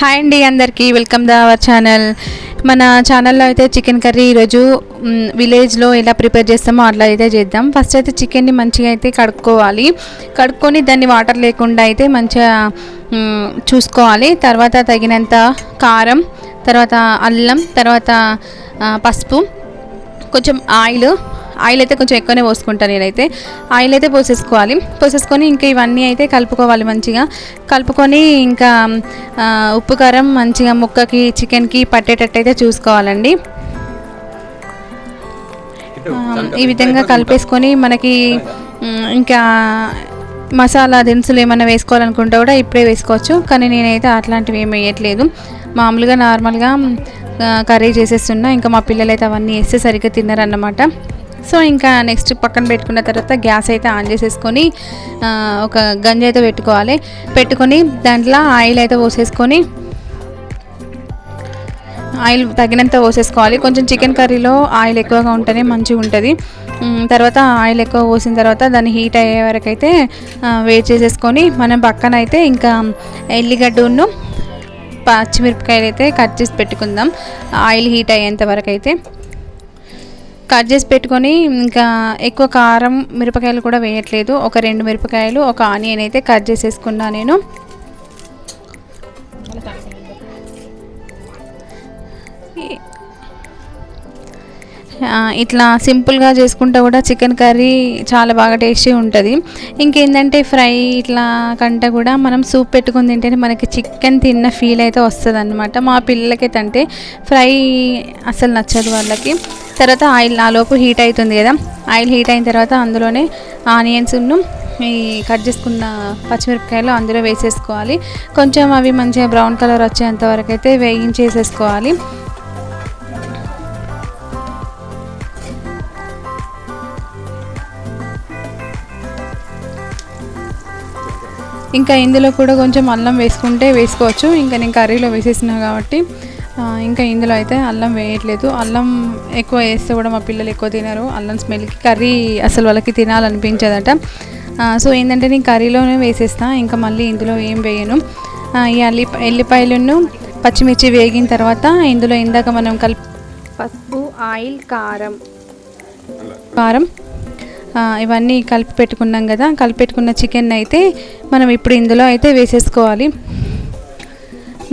Hi అండి, అందరికీ welcome to our channel. మన ఛానల్లో అయితే చికెన్ కర్రీ ఈరోజు విలేజ్లో ఎలా ప్రిపేర్ చేస్తామో అట్లా అయితే చేద్దాం. ఫస్ట్ అయితే చికెన్ని మంచిగా అయితే కడుక్కొని దాన్ని వాటర్ లేకుండా అయితే మంచిగా చూసుకోవాలి. తర్వాత తగినంత కారం, తర్వాత అల్లం, తర్వాత పసుపు, కొంచెం ఆయిల్ అయితే కొంచెం ఎక్కువనే పోసుకుంటాను నేనైతే. ఆయిల్ అయితే పోసేసుకొని ఇంకా ఇవన్నీ అయితే కలుపుకోవాలి. మంచిగా కలుపుకొని ఇంకా ఉప్పు కారం మంచిగా ముక్కకి చికెన్కి పట్టేటట్టు అయితే చూసుకోవాలండి. ఈ విధంగా కలిపేసుకొని మనకి ఇంకా మసాలా దినుసులు ఏమైనా వేసుకోవాలనుకుంటే కూడా ఇప్పుడే వేసుకోవచ్చు. కానీ నేనైతే అట్లాంటివి ఏమి వేయట్లేదు. మామూలుగా నార్మల్గా కర్రీ చేసేస్తున్నా. ఇంకా మా పిల్లలు అయితే అవన్నీ వేస్తే సరిగ్గా తిన్నారన్నమాట. సో ఇంకా నెక్స్ట్ పక్కన పెట్టుకున్న తర్వాత గ్యాస్ అయితే ఆన్ చేసేసుకొని ఒక గంజి అయితే పెట్టుకొని దాంట్లో ఆయిల్ అయితే పోసేసుకొని ఆయిల్ తగినంత పోసేసుకోవాలి. కొంచెం చికెన్ కర్రీలో ఆయిల్ ఎక్కువగా ఉంటేనే మంచిగా ఉంటుంది. తర్వాత ఆయిల్ ఎక్కువ పోసిన తర్వాత దాన్ని హీట్ అయ్యే వరకు అయితే వేట్ చేసేసుకొని మనం పక్కన అయితే ఇంకా ఎల్లిగడ్డను పచ్చిమిరపకాయలు అయితే కట్ చేసి పెట్టుకుందాం. ఆయిల్ హీట్ అయ్యేంత వరకు అయితే కట్ చేసి పెట్టుకొని ఇంకా ఎక్కువ కారం మిరపకాయలు కూడా వేయట్లేదు. ఒక 2 మిరపకాయలు, ఒక ఆనియన్ అయితే కట్ చేసేసుకున్నా నేను. ఇట్లా సింపుల్గా చేసుకుంటే కూడా చికెన్ కర్రీ చాలా బాగా టేస్టీ ఉంటుంది. ఇంకేంటంటే ఫ్రై ఇట్లా కంటే కూడా మనం సూప్ పెట్టుకుని తింటేనే మనకి చికెన్ తిన్న ఫీల్ అయితే వస్తుంది అన్నమాట. మా పిల్లలకైతే అంటే ఫ్రై అసలు నచ్చదు వాళ్ళకి. తర్వాత ఆయిల్ ఆలోపు హీట్ అవుతుంది కదా, ఆయిల్ హీట్ అయిన తర్వాత అందులోనే ఆనియన్స్ను ఈ కట్ చేసుకున్న పచ్చిమిరపకాయలు అందులో వేసేసుకోవాలి. కొంచెం అవి మంచిగా బ్రౌన్ కలర్ వచ్చేంత వరకు అయితే వేయించేసేసుకోవాలి. ఇంకా ఇందులో కూడా కొంచెం అల్లం వేసుకోవచ్చు. ఇంకా నేను కర్రీలో వేసేసినా కాబట్టి ఇంకా ఇందులో అయితే అల్లం వేయట్లేదు. అల్లం ఎక్కువ వేస్తే కూడా మా పిల్లలు ఎక్కువ తినరు. అల్లం స్మెల్కి కర్రీ అసలు వాళ్ళకి తినాలనిపించదట. సో ఏంటంటే నేను కర్రీలోనే వేసేస్తాను, ఇంకా మళ్ళీ ఇందులో ఏం వేయను. ఈ ఎల్లిపాయలను పచ్చిమిర్చి వేగిన తర్వాత ఇందులో ఇందాక మనం పసుపు, ఆయిల్, కారం ఇవన్నీ కలిపి పెట్టుకున్నాం కదా. కలిపెట్టుకున్న చికెన్ అయితే మనం ఇప్పుడు ఇందులో అయితే వేసేసుకోవాలి.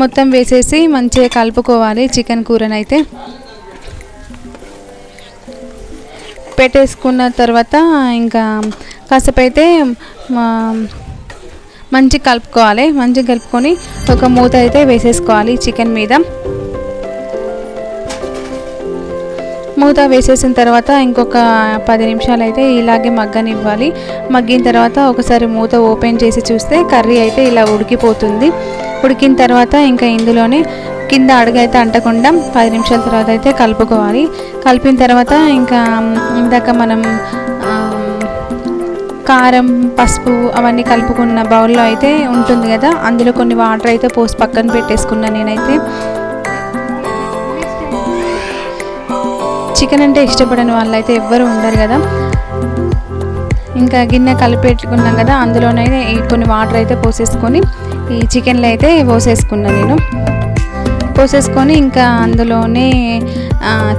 మొత్తం వేసేసి మంచిగా కలుపుకోవాలి. చికెన్ కూరనైతే పెట్టేసుకున్న తర్వాత ఇంకా కాసేపు అయితే మంచిగా కలుపుకొని ఒక మూత అయితే వేసేసుకోవాలి చికెన్ మీద. మూత వేసేసిన తర్వాత ఇంకొక 10 నిమిషాలు అయితే ఇలాగే మగ్గనివ్వాలి. మగ్గిన తర్వాత ఒకసారి మూత ఓపెన్ చేసి చూస్తే కర్రీ అయితే ఇలా ఉడికిపోతుంది. ఉడికిన తర్వాత ఇంకా ఇందులోనే కింద అడుగైతే అంటకుండా 10 నిమిషాల తర్వాత అయితే కలుపుకోవాలి. కలిపిన తర్వాత ఇంకా ఇందాక మనం కారం, పసుపు అవన్నీ కలుపుకున్న బౌల్లో అయితే ఉంటుంది కదా, అందులో కొన్ని వాటర్ అయితే పోసి పక్కన పెట్టేసుకున్నాను నేనైతే. చికెన్ అంటే ఇష్టపడని వాళ్ళు అయితే ఎవ్వరు ఉండరు కదా. ఇంకా గిన్నె కలిపెట్టుకున్నాం కదా, అందులోనైతే కొన్ని వాటర్ అయితే పోసేసుకొని ఈ చికెన్లో అయితే పోసేసుకొని ఇంకా అందులోనే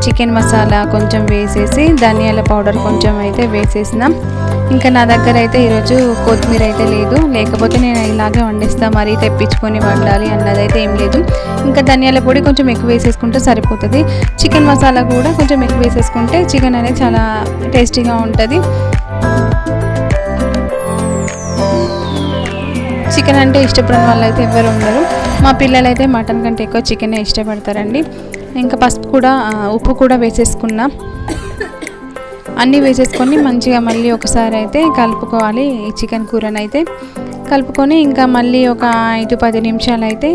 చికెన్ మసాలా కొంచెం వేసేసి ధనియాల పౌడర్ కొంచెం అయితే వేసేసినాం. ఇంకా నా దగ్గర అయితే ఈరోజు కొత్తిమీర అయితే లేదు, లేకపోతే నేను ఇలాగే వండిస్తాను. మరీ తెప్పించుకొని వండాలి అన్నదైతే ఏం లేదు. ఇంకా ధనియాల పొడి కొంచెం ఎక్కువ వేసేసుకుంటే సరిపోతుంది. చికెన్ మసాలా కూడా కొంచెం ఎక్కువ వేసేసుకుంటే చికెన్ అనేది చాలా టేస్టీగా ఉంటుంది. చికెన్ అంటే ఇష్టపడిన వాళ్ళు అయితే ఎవరు ఉండరు. మా పిల్లలు అయితే మటన్ కంటే ఎక్కువ చికెనే ఇష్టపడతారండి. ఇంకా ఉప్పు కూడా వేసేసుకున్నా. అన్నీ వేసేసుకొని మంచిగా మళ్ళీ ఒకసారి అయితే కలుపుకోవాలి. ఈ చికెన్ కూరనైతే కలుపుకొని ఇంకా మళ్ళీ ఒక 5-10 నిమిషాలు అయితే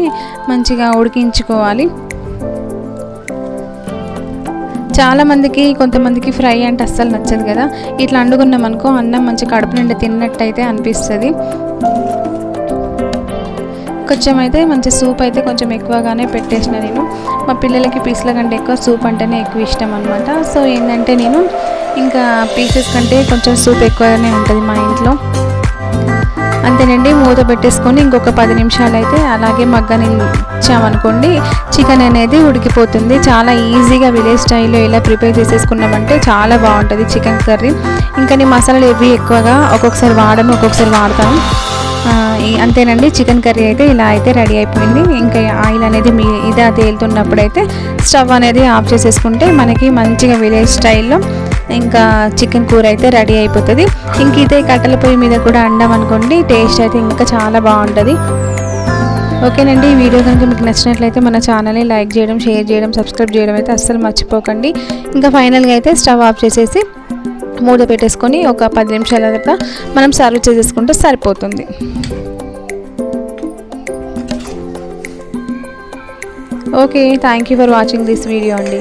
మంచిగా ఉడికించుకోవాలి. కొంతమందికి ఫ్రై అంటే అస్సలు నచ్చదు కదా. ఇట్లా వండుకున్నాం అనుకో అన్నం మంచి కడుపు నిండా తిన్నట్టయితే అనిపిస్తుంది. కొంచెం అయితే మంచి సూప్ అయితే కొంచెం ఎక్కువగానే పెట్టేసిన నేను. మా పిల్లలకి పీసుల కంటే ఎక్కువ సూప్ అంటేనే ఎక్కువ ఇష్టం అనమాట. సో ఏంటంటే నేను ఇంకా పీసెస్ కంటే కొంచెం సూప్ ఎక్కువగానే ఉంటుంది మా ఇంట్లో. అంతేనండి. మూత పెట్టేసుకొని ఇంకొక 10 నిమిషాలు అయితే అలాగే మగ్గనిచ్చామనుకోండి, చికెన్ అనేది ఉడికిపోతుంది. చాలా ఈజీగా విలేజ్ స్టైల్లో ఇలా ప్రిపేర్ చేసేసుకున్నామంటే చాలా బాగుంటుంది చికెన్ కర్రీ. ఇంకా నేను మసాలాలు ఏవి ఎక్కువగా ఒక్కొక్కసారి వాడను, ఒక్కొక్కసారి వాడతాను. అంతేనండి, చికెన్ కర్రీ అయితే ఇలా అయితే రెడీ అయిపోయింది. ఇంకా ఆయిల్ అనేది ఇదే తేలుతున్నప్పుడైతే స్టవ్ అనేది ఆఫ్ చేసేసుకుంటే మనకి మంచిగా విలేజ్ స్టైల్లో ఇంకా చికెన్ కూర అయితే రెడీ అయిపోతుంది. ఇంక ఇదే కట్టెల పొయ్యి మీద కూడా అండాం అనుకోండి, టేస్ట్ అయితే ఇంకా చాలా బాగుంటుంది. ఓకేనండి, ఈ వీడియో కనుక మీకు నచ్చినట్లయితే మన ఛానల్ని లైక్ చేయడం, షేర్ చేయడం, సబ్స్క్రైబ్ చేయడం అయితే అస్సలు మర్చిపోకండి. ఇంకా ఫైనల్గా అయితే స్టవ్ ఆఫ్ చేసేసి మూత పెట్టేసుకొని ఒక 10 నిమిషాల తర్వాత మనం సర్వ్ చేసేసుకుంటే సరిపోతుంది. Okay, thank you for watching this video అండి.